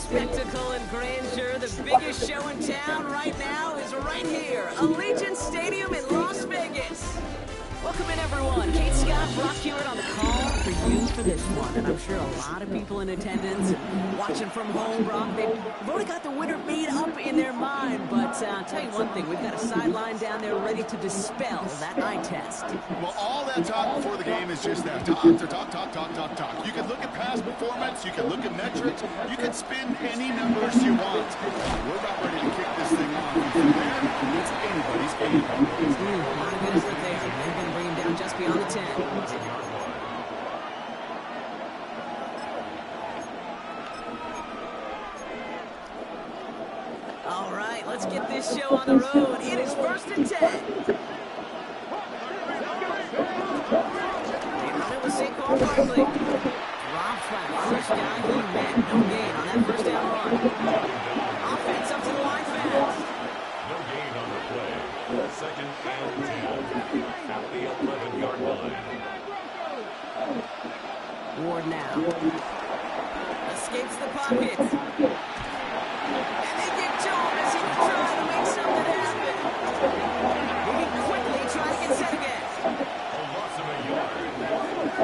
Spectacle and grandeur, the biggest show in town right now is right here. Allegiant Stadium in Las Vegas. Welcome in, everyone. Kate Scott, Brock Hewitt on the call for you for this one. And I'm sure a lot of people in attendance and watching from home, Brock, they've already got the winner made up in their mind. But I'll tell you one thing, we've got a sideline down there ready to dispel that eye test. Well, all that talk before the game is just that. Talk. You can look at past performance, you can look at metrics, you can spin any numbers you want. We're about ready to kick this thing off. And from there, it's anybody's game. My goodness, look there. They're going to bring him down just beyond the 10. All right, let's get this show on the road. It is 1st and 10. They run it with Saquon Barkley. Drops back. First down, he met. No gain on that first down run. Offense up to the line fast. No gain on the play. 2nd and 10 at the 11-yard line. Ward now. Escapes the pocket. And they get to him as he tries to make something happen. Moving quickly, trying to get set again. A loss of a yard.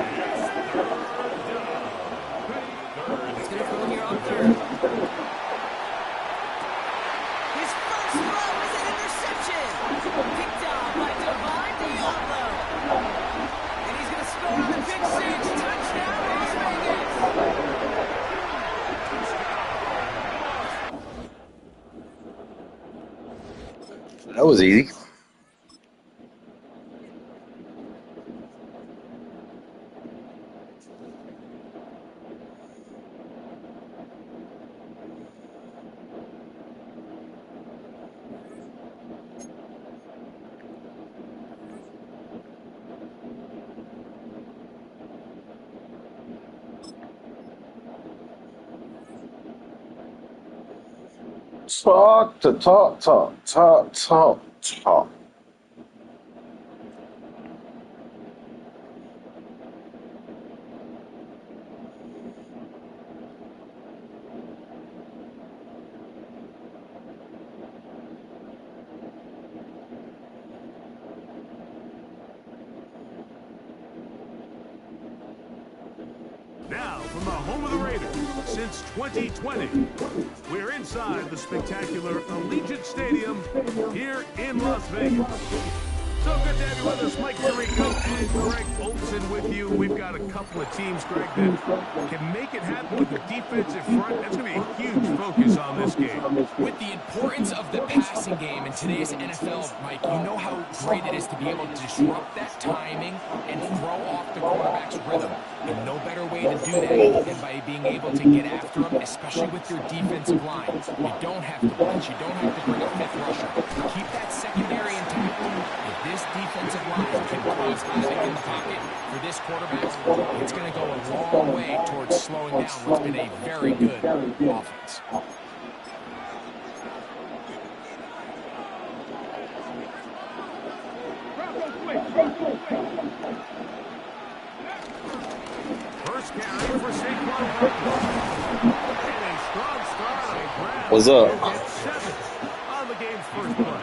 It's 3rd down. He's going to throw here on 3rd. His first throw is an interception. Picked off by Divine Diablo. And he's going to score on the pick six. Touchdown, Las Vegas. That was easy. Talk. Now, from the home of the Raiders, since 2020, we're inside the spectacular Allegiant Stadium here in Las Vegas. So good to have you with us, Mike Tirico and Greg Olson with you. We've got a couple of teams, Greg, that can make it happen with the defensive front. That's going to be a huge focus on this game. With the importance of the passing game in today's NFL, Mike, you know how great it is to be able to disrupt that timing and throw off the quarterback's rhythm. And no better way to do that than by being able to get after them, especially with your defensive line. You don't have to blitz. You don't have to bring a 5th rusher. Keep that secondary intact. If this defensive line can cause havoc in the pocket for this quarterback, it's going to go a long way towards slowing down what's been a very good offense. First carry for Saquon Barkley. And a strong start on a grab. What's up? Gets 7 on the game's first play.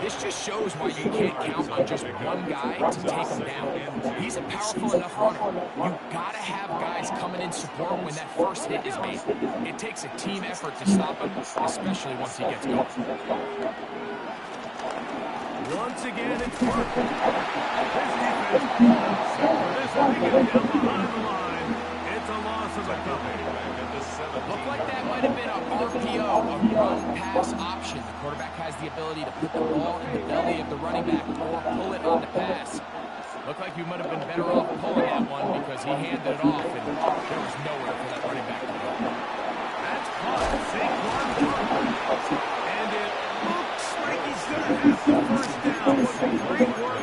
This just shows why you can't count on just one guy to take him down. He's a powerful enough runner. You've got to have guys coming in support when that first hit is made. It takes a team effort to stop him, especially once he gets going. Once again, it's Barkley. His defense for this one to get down behind the line. It's a loss of a couple. Looked like that might have been a RPO, a run-pass option. The quarterback has the ability to put the ball in the belly of the running back or pull it on the pass. Looked like you might have been better off pulling that one because he handed it off and there was nowhere for that running back to go. That's caught. Saquon Barkley. And it looks like he's going to have the first down. Great work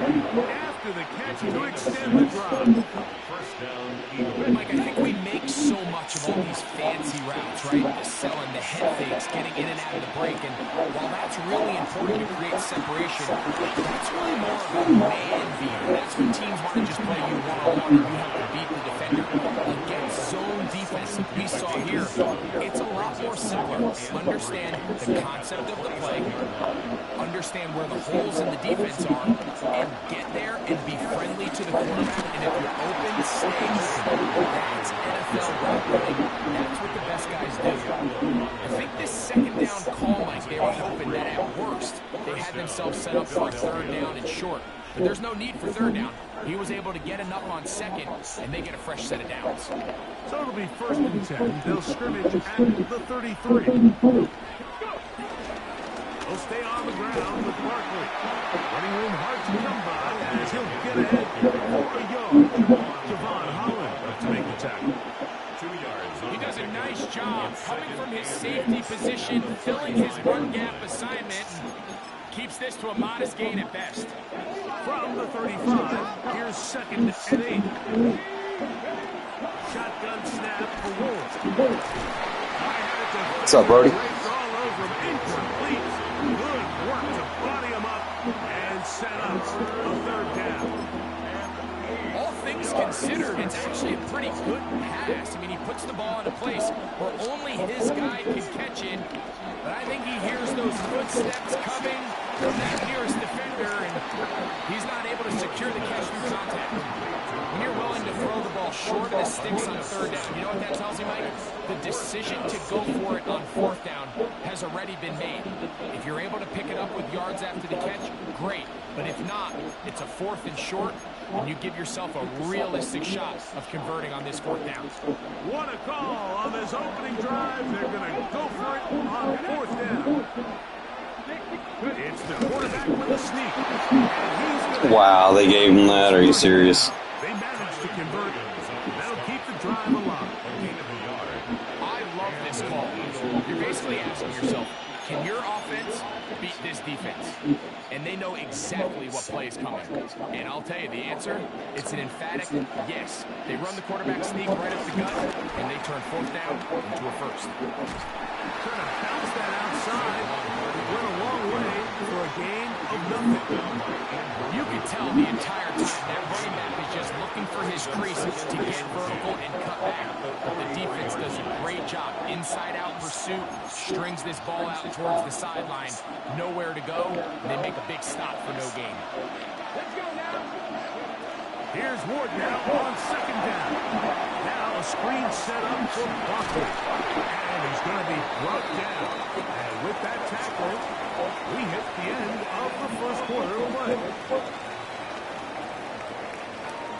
after the catch to extend the drive. First down, Eagles. Mike, I think we make so much of all these fancy routes, right? The selling, the head fakes, getting in and out of the break. And while that's really important to create separation, that's really more of a man beat. That's when teams want to just play you one-on-one and you have to beat the defender. Against zone defense that we saw here, it's a lot more simpler. Understand the concept of the play, understand where the holes in the defense are, and get there and be friendly to the quarterback. And if you're open, stay open. That's NFL route running. That's what the best guys do. I think this second down call, Mike, they were hoping that at worst they had themselves set up for a third down and short. But there's no need for third down. He was able to get enough on second, and they get a fresh set of downs. So it'll be 1st and 10. They'll scrimmage at the 33. They'll stay on the ground with Barkley. Running room hard to come by as he'll get ahead for a yard. Javon Holland to make the tackle. 2 yards. He does a nice job coming from his safety position, filling his run gap assignment, keeps this to a modest gain at best. From the 35, here's 2nd and 8. Shotgun snap for Wolves. What's up, Brody? All over him, incomplete. Good work to body him up and set up a 3rd down. All things considered, it's actually a pretty good pass. I mean, he puts the ball in a place where only his guy can catch it. But I think he hears those footsteps coming from that nearest defender, and he's not able to secure the catch through contact. When you're willing to throw the ball short of the sticks on 3rd down, you know what that tells you, Mike? The decision to go for it on 4th down has already been made. If you're able to pick it up with yards after the catch, great. But if not, it's a 4th and short, and you give yourself a realistic shot of converting on this 4th down. What a call on this opening drive. They're going to go for it on 4th down. It's the quarterback with a sneak. And he's Wow, they gave him that. Are you serious? They managed to convert. That'll keep the drive alive. I love this call. You're basically asking yourself, can your offense beat this defense? And they know exactly what play is coming. And I'll tell you the answer, it's an emphatic yes. They run the quarterback sneak right up the gut, and they turn 4th down into a 1st. Trying to bounce that outside. Went a long way for a gain of nothing. You can tell the entire time that running back is just looking for his crease to get vertical and cut back. But the defense does a great job. Inside-out pursuit, strings this ball out towards the sideline. Nowhere to go. They make a big stop for no gain. Let's go now. Here's Ward now on 2nd down. Now a screen set up for Barkley. And he's going to be brought down. And with that tackle, we hit the end of the 1st quarter away.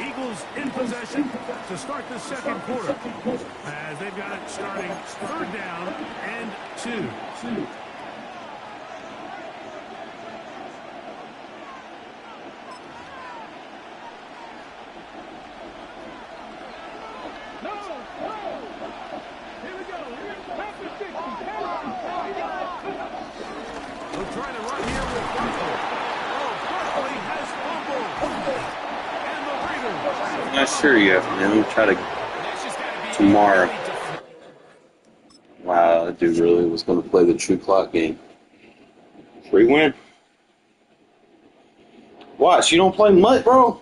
Eagles in possession to start the 2nd quarter. As they've got it starting 3rd down and 2. They're trying to run here with Barkley. Oh, Barkley has fumbled. And the Raiders. I'm not sure yet, man. Let me try to tomorrow. Wow, that dude really was going to play the true clock game. Free win. Watch, you don't play mutt, bro?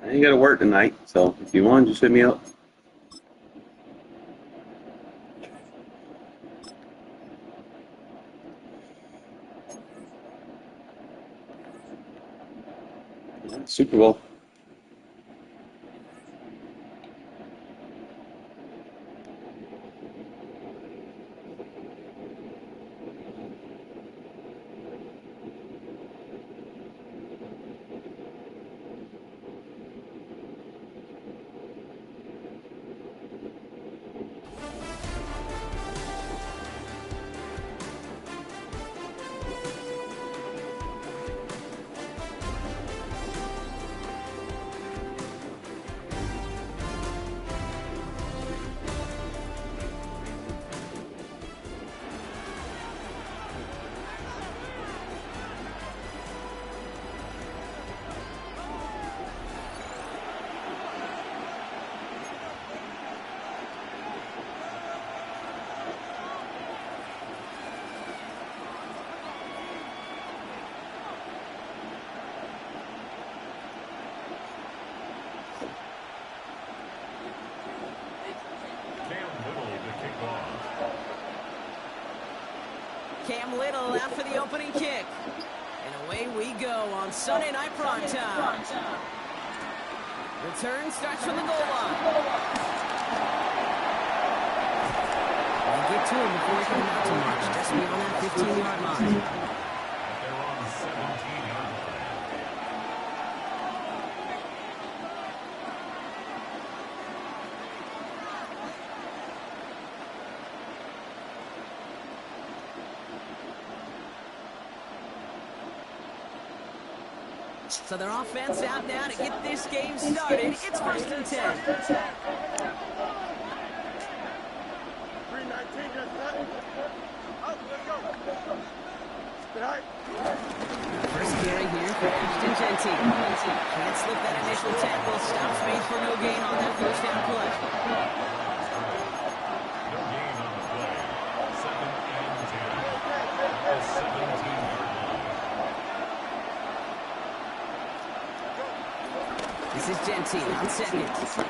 I ain't got to work tonight, so if you want, just hit me up. Super Bowl. Cam Little out for the opening kick. And away we go on Sunday Night Primetime. Return starts from the goal line. They get to him before he can mount to much, just beyond that 15-yard line. They're on 17-yard line. So their offense out now to get this game started. It's 1st and 10. 319 just that. Up, let's go. First carry here for Ashton Genty. Can't slip that initial tackle. Stops made for no gain on that first down play. No gain on the play. 2nd and 10. At the 17-yard line. This is Genty on second. It's a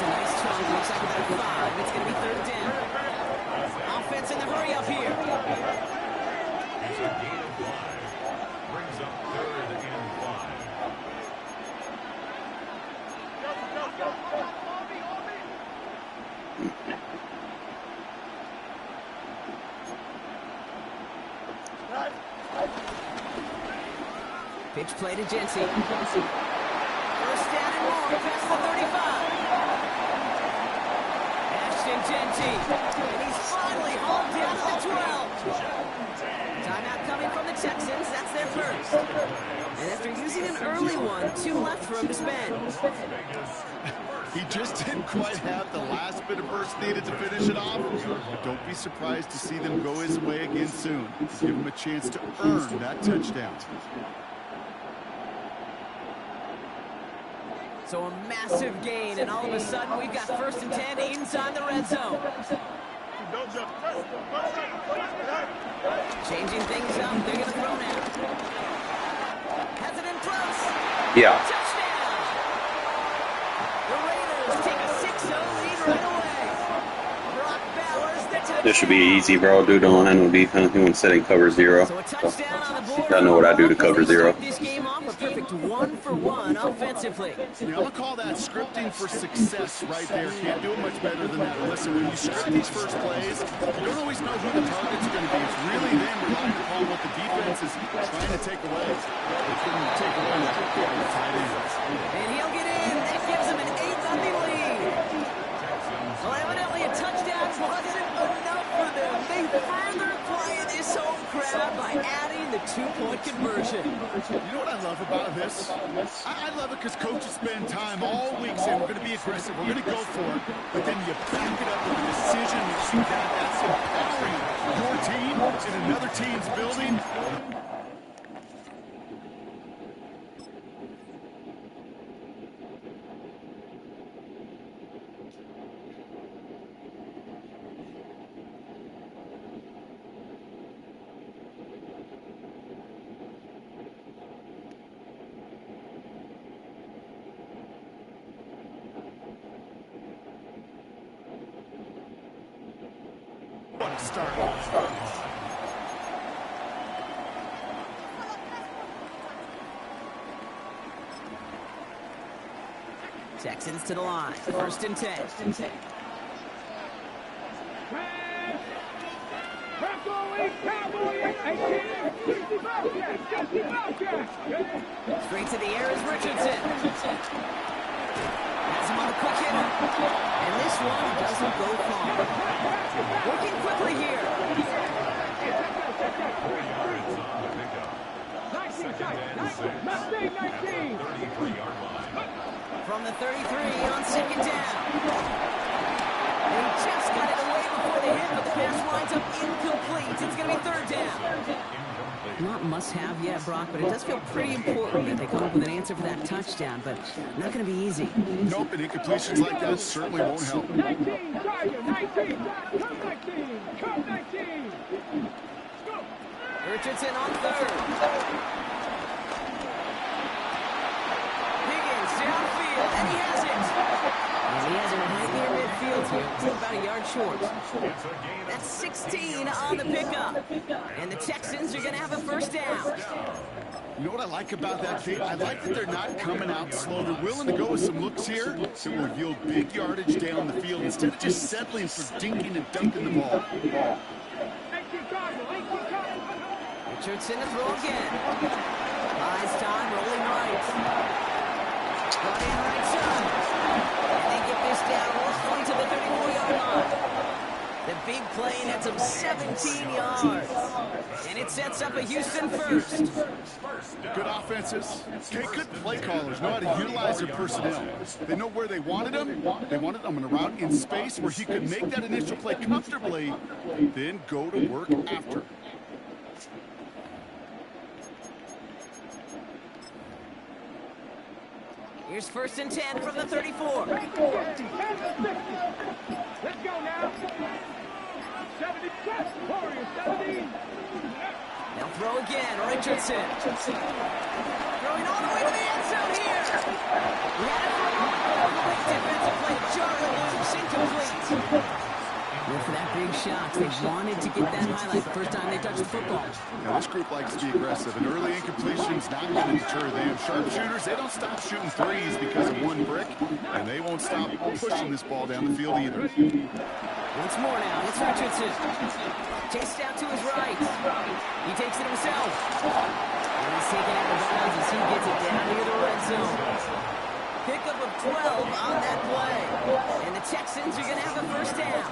nice chunk. Looks like about 5. It's going to be 3rd down. Offense in the hurry up here. It's a gain of 5. Brings up 3rd and 5. Pitch play to Genty. First down and more past the 35. Ashton Genty. And he's finally hauled down to the 12. Timeout coming from the Texans. That's their first. And after using an early one, 2 left for him to spend. He just didn't quite have the last bit of burst needed to finish it off. Don't be surprised to see them go his way again soon. Give him a chance to earn that touchdown. So a massive gain, and all of a sudden we've got 1st and 10 inside the red zone. Changing things up, they're going to throw now. Has it in close. Yeah. Touchdown! The Raiders take a 6-0 lead right away. Brock Bowers, the touchdown. This should be easy, bro. Dude don't have no defense. He went setting cover 0. So a touchdown on the board. I know what I do to cover 0. This game off a perfect 1-for-1 offensively. Yeah, I'm going to call that scripting for success right there. Can't do it much better than that. Listen, when you script these first plays, you don't always know who the target's going to be. It's really them relying upon what the defense is trying to take away. They couldn't take away that tight ends. And he'll get in. That gives him an 8-0 lead. Well, evidently a touchdown wasn't enough for them. They further quiet this home crowd by adding the 2-point conversion. You know what I love about this? I love it because coaches spend time all week saying we're going to be aggressive, we're going to go for it, but then you back it up with a decision that's empowering your team in another team's building. Texans to the line. 1st and 10. Straight to the air is Richardson. Has him on the quick hitter. And this one doesn't go far. Working quickly here. 4 yards on the pickup. 2nd and 6. At the 33-yard line. From the 33 on 2nd down. They just got it away before the hit, but the pass winds up incomplete. It's going to be 3rd down. Not must-have yet, Brock, but it does feel pretty important that they come up with an answer for that touchdown, but not going to be easy. Nope, and incompletions like that certainly won't help. 19, Tiger, 19, come 19, come 19. Richardson on 3rd. Higgins downfield, and he has it. And he has it right near midfield here. He's about a yard short. It's a gain of That's 16 on the pickup. And the Texans are going to have a first down. You know what I like about that, Kate? I like that they're not coming out slow. They're willing to go with some looks here that will yield big yardage down the field instead of just settling for dinking and dunking the ball. Richardson to throw again. Buys time, rolling right. Brought in right side. And they get this down roughly to the 34-yard line. The big play nets him 17 yards. And it sets up a Houston first. Good offenses. Okay, good play callers know how to utilize their personnel. They know where they wanted them. They wanted them in a route in space where he could make that initial play comfortably, then go to work after. Here's 1st and 10 from the 34. Let's go now. 70 plus. Warriors 70. They'll throw again. Richardson. Throwing all the way to the end zone here. We had it for a moment. Great defensive play. Jarring loose. Incomplete. Well, for that big shot, they wanted to get that highlight the first time they touched the football. Now, this group likes to be aggressive, and early incompletion's not going to deter them. Sharpshooters, they don't stop shooting threes because of one brick, and they won't stop pushing this ball down the field either. Once more now, it's Richardson. Chased out to his right. He takes it himself. And he's taken out of bounds as he gets it down near the red zone. Pickup of 12 on that play. And the Texans are going to have a first down.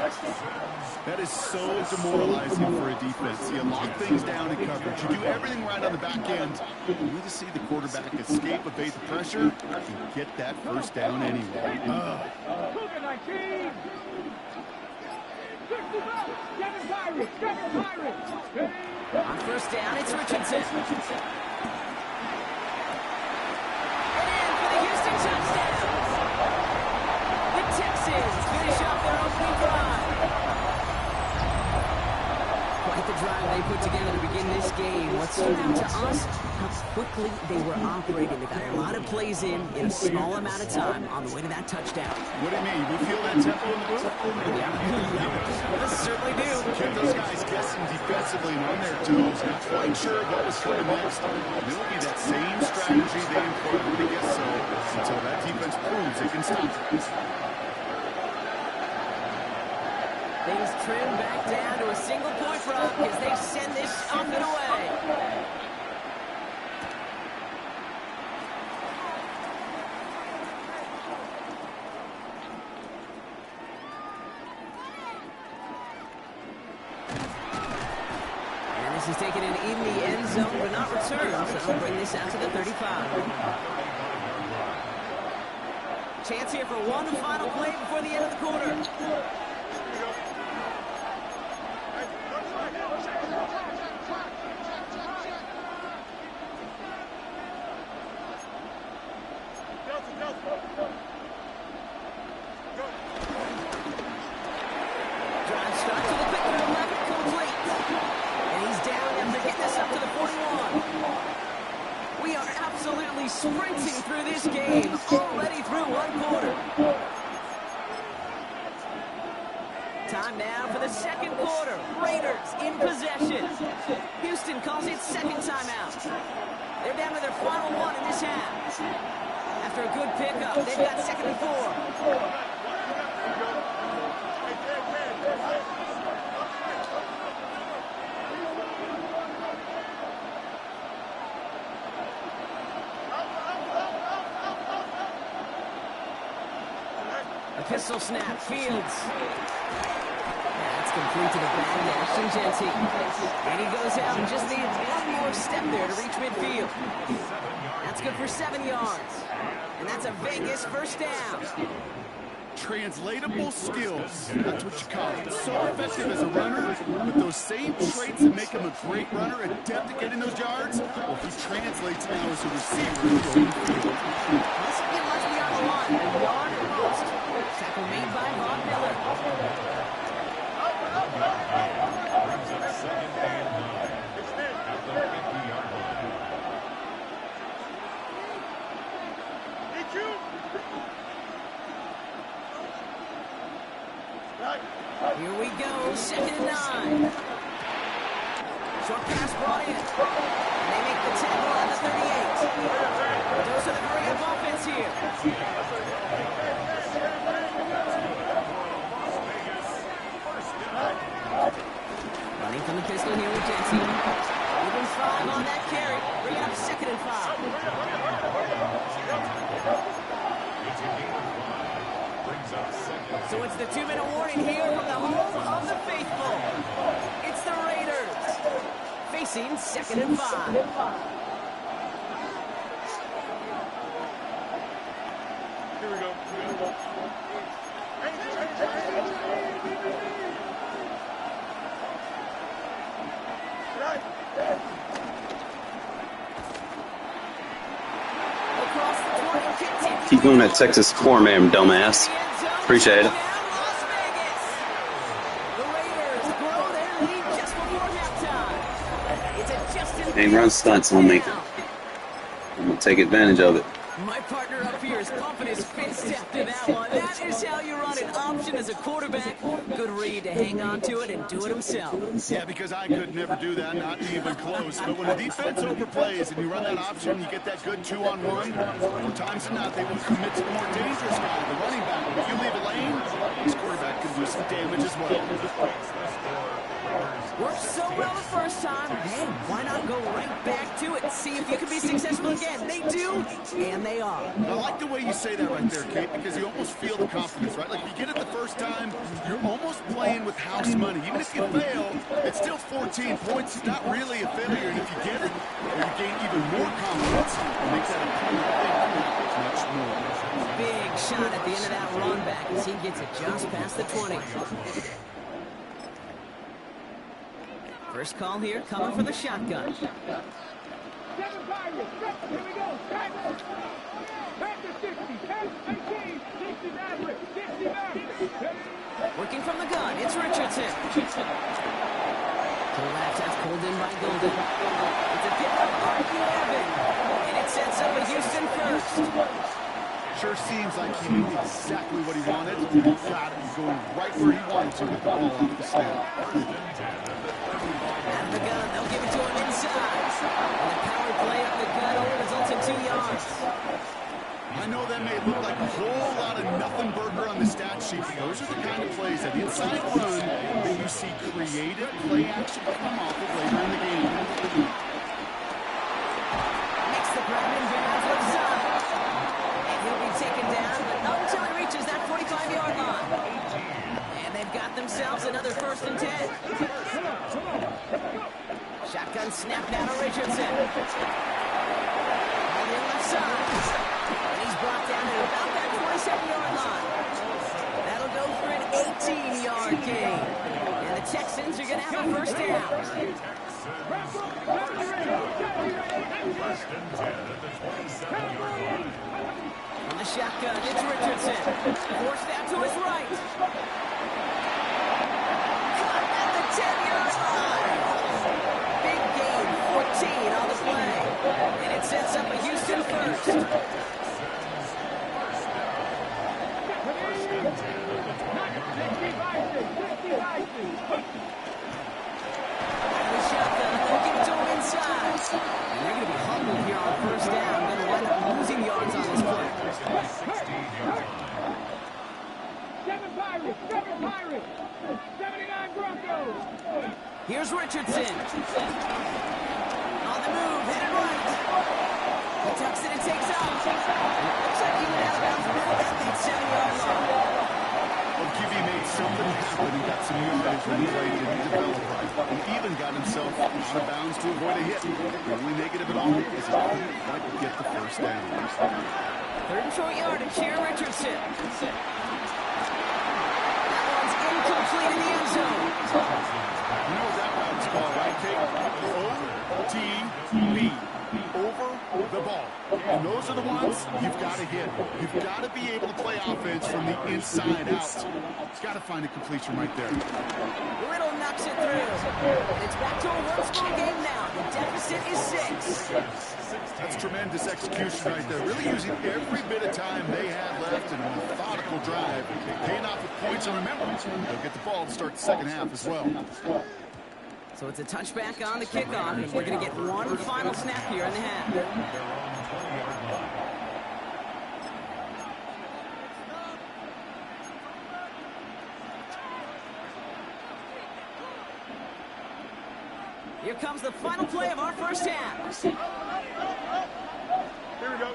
That is so demoralizing for a defense. You lock things down in coverage. You do everything right on the back end. You need to see the quarterback escape, evade the pressure, and get that first down anyway. Cougar 19. 60 votes. Kevin Pirates. Kevin Pirates. On first down, it's Richardson. Houston touchdown. The Texans finish off their opening drive. Quite the drive they put together to begin this game. What stood out to us, how quickly they were operating. They got a lot of plays in a small amount of time on the way to that touchdown. What do you mean? We feel that tempo in the booth? Yeah, certainly do. Kept those guys guessing defensively and on their toes, not quite sure what was coming next. And it'll be that same strategy they employed when they guess so, until that defense proves it can stop it. Things trim back down to a single point run as they send this up and away. And this is taken in the end zone, but not returned, so they'll bring this out to the 35. Chance here for one final play before the end of the quarter. Drive starts with a quick throw left, complete. And he's down after getting this up to the 41. We are absolutely sprinting through this game, already through one quarter. Time now for the second quarter. Raiders in possession. Houston calls it second timeout. They're down to their final one in this half. After a good pickup, they've got 2nd and 4. A pistol snap, Fields. That's complete to the back of Ashton Genty. And he goes out and just needs one more step there to reach midfield. That's good for 7 yards. And that's a Vegas first down. Translatable skills, that's what you call it. So effective as a runner, but those same traits that make him a great runner, adept at getting those yards, well, he translates now as a receiver in the open field. Doesn't get much beyond the line. A yard at most. Tackle made by Von Miller. brings up 2nd and 9 at the 50-yard line. second and 9. Short pass brought in. And they make the tackle at the 38. Those are the hurry-up offense here. Running from the pistol here with Jensen. Even 5 on that carry. Bring it up second and 5. So it's the 2-minute warning here from the home of the faithful. It's the Raiders facing second and 5. Here we go. Keep doing that Texas core, man, dumbass. Appreciate it. Ain't run stunts on me. I'm gonna take advantage of it. My partner up here is pumping his fist after that one. That is how you run an option as a quarterback. Good read to hang on to it and do it himself. Yeah, because I could never do that, not even close. But when a defense overplays and you run that option, you get that good 2-on-1. More times than not, they will commit to the more dangerous guy, the running back. If you leave a lane, this quarterback can do some damage as well. Worked so well the first time. Hey, why not go right back to it? See if you can be successful again. They do, and they are. I like the way you say that right there, Kate, because you almost feel the confidence, right? Like, if you get it the first time, you're almost playing with house money. Even if you fail, it's still 14 points. It's not really a failure, and if you get it, you gain even more confidence and make that opponent think much more. Big shot at the end of that run back as he gets it just past the 20. First call here, coming for the shotgun. 7 Pirates. Here we go. Back to 60. 10, 18, 69, 69. Working from the gun, it's Richardson. To the left, that's pulled in by Golden. It's a pick up RQ11. And it sets up a Houston first. Sure seems like he knew exactly what he wanted. He got it. He's going right where he wanted to with the ball off the snap. Out of the gun, they'll give it to him inside. And the power play up the gun only results in 2 yards. I know that may look like a whole lot of nothing burger on the stat sheet, but those are the kind of plays, that inside run, that you see creative play action come off of later in the game. Makes the grab and bounds left side. And he'll be taken down, but not until he reaches that 45-yard line. And they've got themselves another 1st and 10. Shotgun snap now to Richardson. On the left side. And he's brought down to about that 27-yard line. That'll go for an 18-yard gain. And the Texans are going to have a 1st down. On the shotgun, it's Richardson. Forced out to his right. Cut at the 10-yard line. Big gain, 14 on the play. And it sets up a Houston first. And they're going to be humbled here on 1st down. Going to wind up losing yards on this play. 7 Pirates. 79 Broncos. Here's Richardson. On the move, headed right. He tucks it and takes off. Looks like he went out of bounds right at that 7-yard line. Well, QB made something happen and got some yardage when he played and he developed right. He even got himself out of bounds to avoid a hit. The only negative at all is he couldn't quite get the 1st down. 3rd and short yardage here, Richardson. That one's incomplete in the end zone. You know what that route's called, right, Kate? OTB. Over the ball. And those are the ones you've got to hit. You've got to be able to play offense from the inside out. You've got to find a completion right there. Little knocks it through. And it's back to a one-score game now. The deficit is 6. That's tremendous execution right there. Really using every bit of time they had left in a methodical drive. Paying off with points, and remember, they'll get the ball to start the second half as well. So it's a touchback on the kickoff, and we're going to get one final snap here in the half. They're on the 20-yard line. Here comes the final play of our first half. Here we go.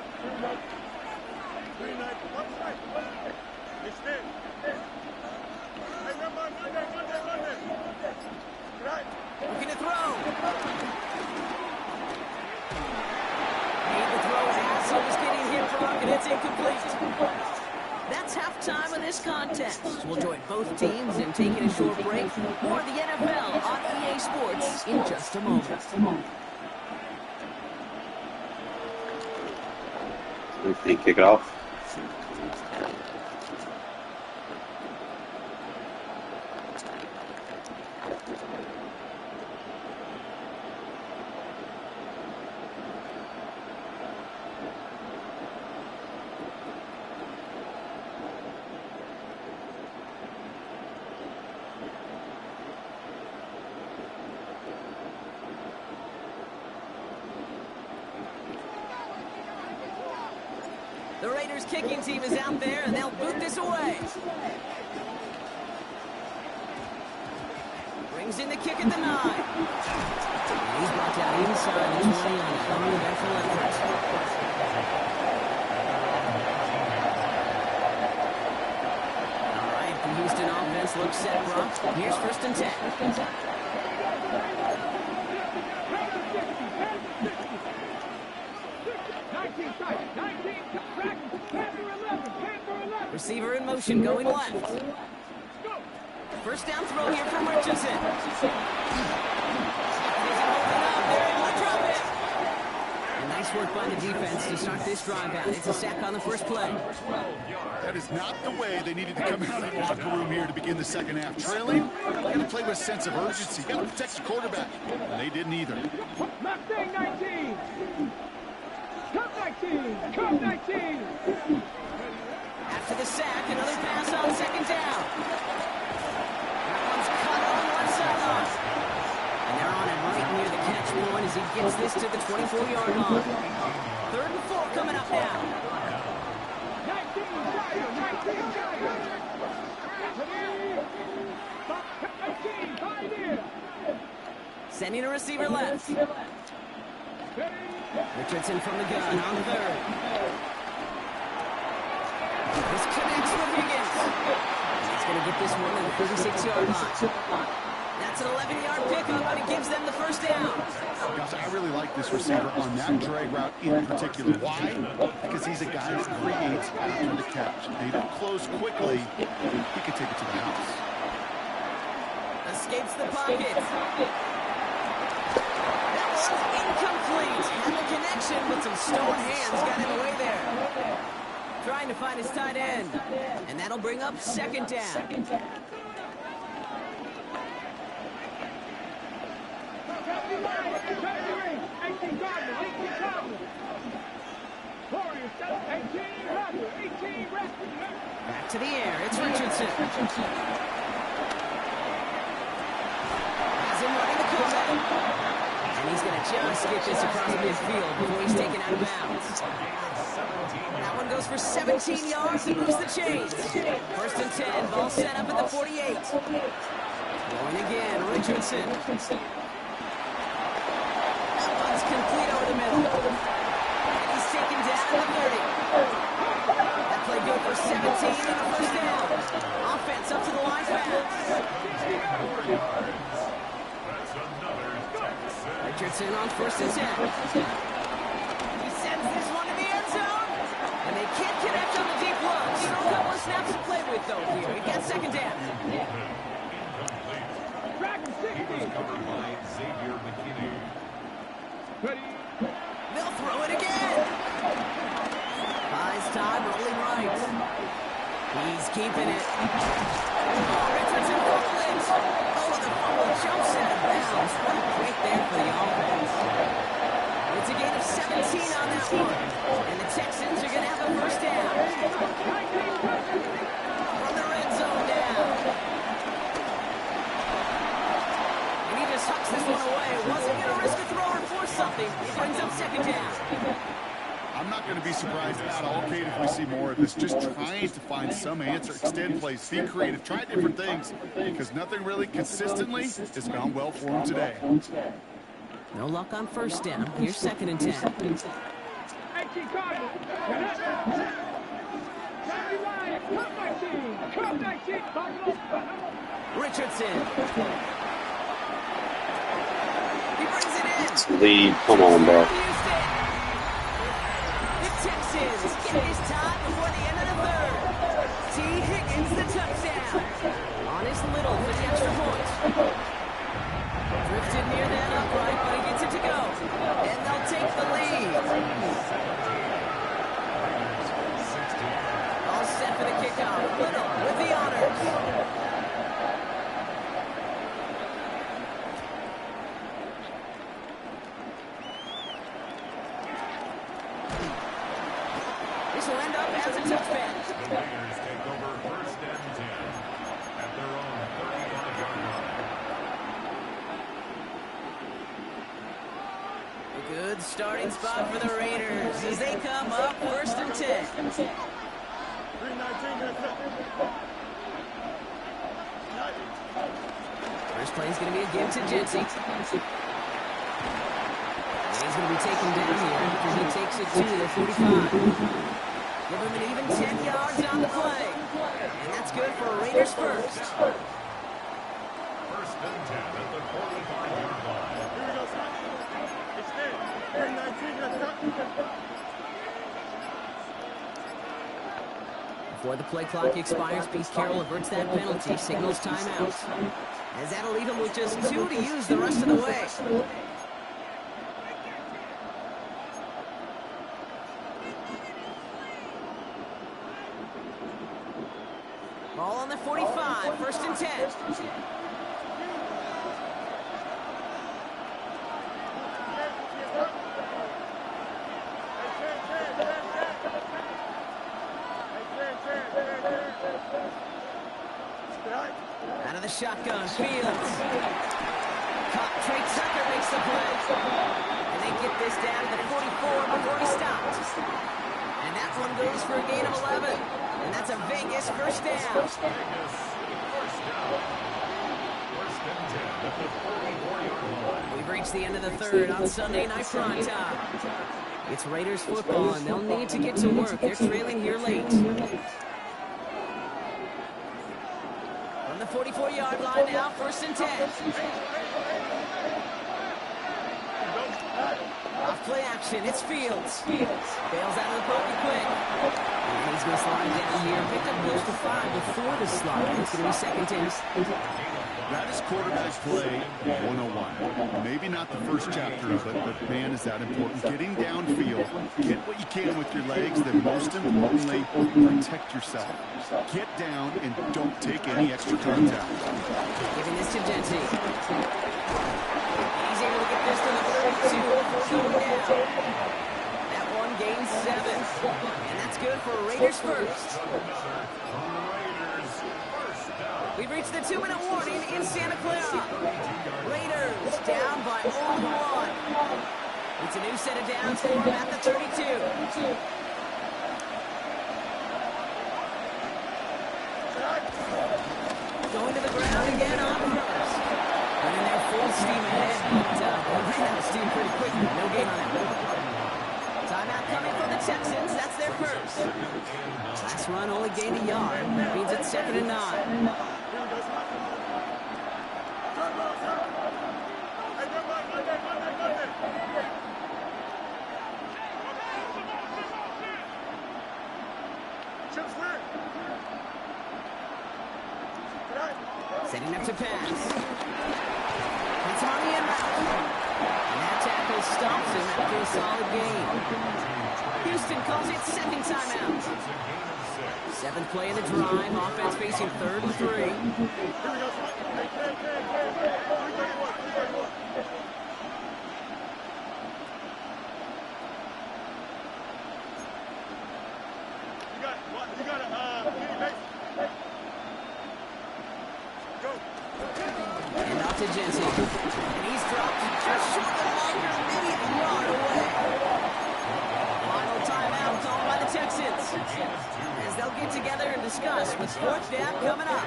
Green light. One side. It's there. Hey, Monday. Right. Looking to throw. Made the throw as he was getting hit, Brock, and it's incomplete. That's halftime of this contest. We'll join both teams in taking a short break. More of the NFL on EA Sports in just a moment. They kick it off. The Raiders kicking team is out there, and they'll boot this away. Brings in the kick at the 9. And he's brought down inside the 20 on a uneventful effort. All right, the Houston offense looks set, Brock. Here's 1st and 10. Receiver in motion, going left. First down throw here from Richardson. And nice work by the defense to start this drive out. It's a sack on the first play. That is not the way they needed to come out of the locker room here to begin the second half. Trailing, you got to play with a sense of urgency. You got to protect the quarterback. And they didn't either. Mustang 19. Come 19. Come 19. After the sack, another pass on 2nd down. That one's cut on one sideline. And they're on it right near the catch point as he gets this to the 24-yard line. 3rd and 4 coming up now. 19 Sending a receiver left. Richardson from the gun on 3rd. This connects with Higgins. He's going to get this one in the 36-yard line. That's an 11-yard pickup, but it gives them the first down. Gosh, I really like this receiver on that drag route in particular. Why? Because he's a guy that creates after the catch. They don't close quickly. He can take it to the house. Escapes the pocket. That was incomplete. Had the connection, but some stone hands got in the way there. Trying to find his tight end. And that'll bring up 2nd down. Back to the air. It's Richardson. Has him running the comeback. And he's going to just get this across midfield before he's taken out of bounds. That one goes for 17 yards and moves the chains. 1st and 10. Ball set up at the 48. Going again. Richardson. That one's complete over the middle. And he's taken down at the 30. That play good for 17 and a first down. Offense up to the line fast. Richardson on 1st and 10. He sends this one to the end zone. And they can't connect on the deep look. Still a couple of snaps to play with, though, here. He gets 2nd down. They'll throw it again. Buys time, rolling right. He's keeping it. Oh, Richardson fumbles. Oh, the fumble jumps out of bounds. What a break there for the offense. It's a gain of 17 on that one. And the Texans are going to have a first down. From the red zone now. And he just hucks this one away. Wasn't going to risk a throw or force something. He brings up second down. I'm not going to be surprised at all, Kate, if we see more of this. Just trying to find some answer, extend plays, be creative, try different things, because nothing really consistently has gone well for him today. No luck on first down. Here's second and 10. Richardson. He brings it in. Lead. Come on, bro. The Texans get his time before the end of the third. T. Higgins the touchdown. On his little for the extra point. Drifted near that upright, but he gets it to go. And they'll take the lead. All set for the kickoff. Little with the honors. This will end up as a touchback. The Raiders take over first and 10 at their own 35-yard line. A good starting spot for the Raiders as they come up first and 10. First play is going to be a give to Jensen. He's going to be taken down here after he takes it to the 45. Give him an even 10 yards on the play. And that's good for Raiders first. First and 10 at the 45-yard line. Before the play clock expires, Pete Carroll averts that penalty, signals timeout. As that'll leave him with just 2 to use the rest of the way. Ball on the 45, first and 10. Out of the shotgun, Fields. Trey Tucker makes the play. And they get this down to the 44 before he stops. And that one goes for a gain of 11. And that's a Vegas first down. Vegas, first down. First and 10 at the 44-yard line. We've reached the end of the third on Sunday Night Prime Time. It's Raiders football, and they'll need to get to work. They're trailing here late. From the 44-yard line now, first and 10. Off play action, it's Fields. Bails out of the pocket quick. And he's going to slide down here. Picked up close to 5 before the slide. It's going to be second 10. That is quarterback play 101. Maybe not the first chapter of it, but man, is that important. Getting downfield, get what you can with your legs, then most importantly, protect yourself. Get down and don't take any extra contact. Giving this to Jenty. He's able to get this to the 32 before going down. That one gains 7. And that's good for Raiders first. We've reached the 2-minute warning in Santa Clara. Raiders down by only 1. It's a new set of downs for them at the 32. Going to the ground again on first. Running their full steam ahead, but ran out of steam pretty quickly. No gain on that. Timeout coming from the Texans. That's their first. Last run only gained a yard. That means it's second and 9. Setting up to pass. It's on the end route. And that tackle stops him after a solid gain. Houston calls it second timeout. 7th play of the drive. Offense facing 3rd and 3. Genty. And he's dropped just short of the marker, maybe a yard away. Final timeout called by the Texans, as they'll get together and discuss with fourth down coming up.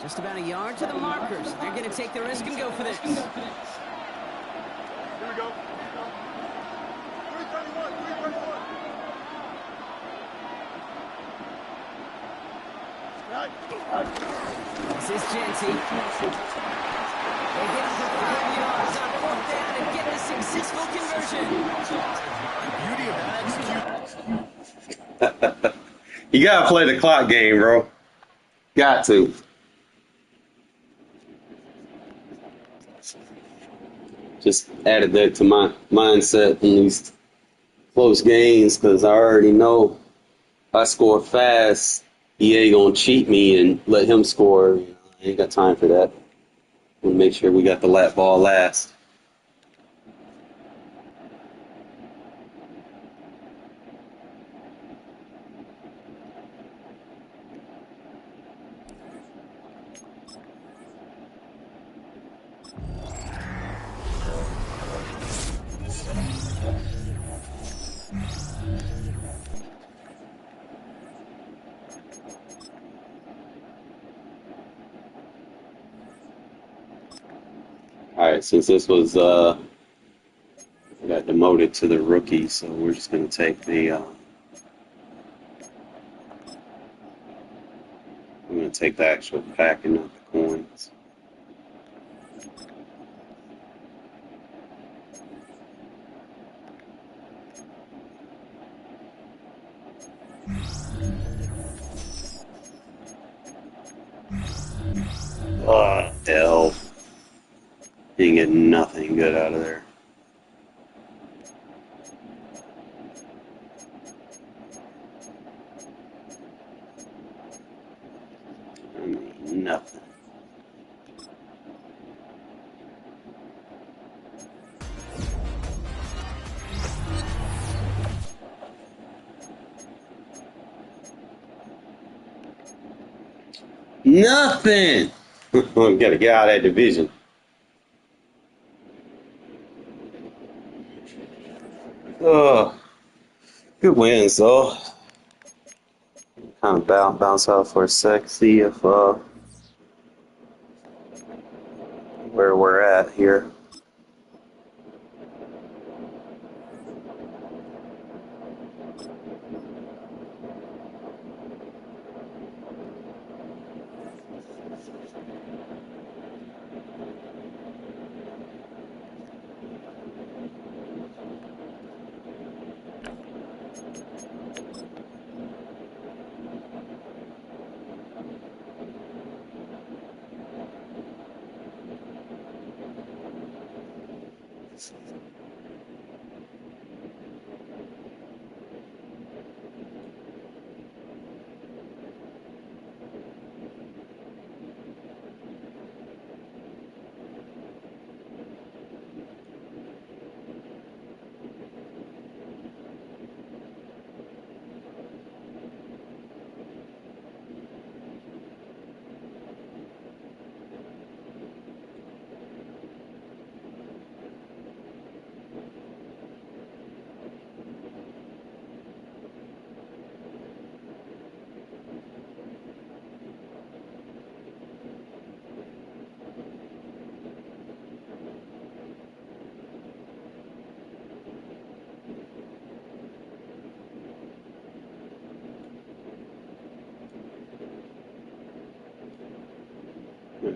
Just about a yard to the markers. They're going to take the risk and go for this. Here we go. 331, 331. Right. This is Genty. They get up for 5 yards on fourth down and get the successful conversion. Beauty of that execution. You gotta play the clock game, bro. Got to. Just added that to my mindset in these close games because I already know if I score fast, EA gonna cheat me and let him score. You know, I ain't got time for that. We'll make sure we got the lap ball last. All right, since this was I got demoted to the rookie, so we're just going to take the I'm going to take the actual pack and not the coins. Hell. Didn't get nothing good out of there. I mean, nothing. Nothing! Gotta get out of that division. Good wins though. Kind of bounce out for a sec, see if where we're at here.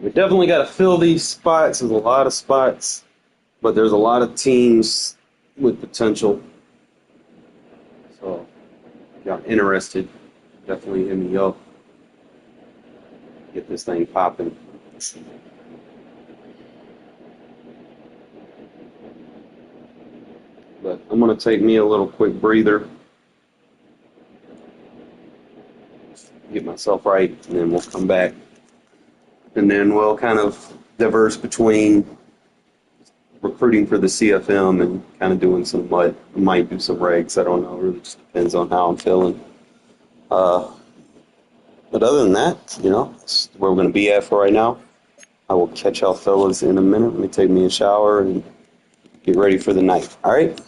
We definitely got to fill these spots. There's a lot of spots, but there's a lot of teams with potential. So, if y'all interested, definitely hit me up. Get this thing popping. But I'm going to take me a little quick breather. Get myself right, and then we'll come back. And then we'll kind of diverse between recruiting for the CFM and kind of doing some might do some regs. I don't know. It really just depends on how I'm feeling. But other than that, you know, that's where we're going to be at for right now. I will catch y'all fellas in a minute. Let me take me a shower and get ready for the night. All right?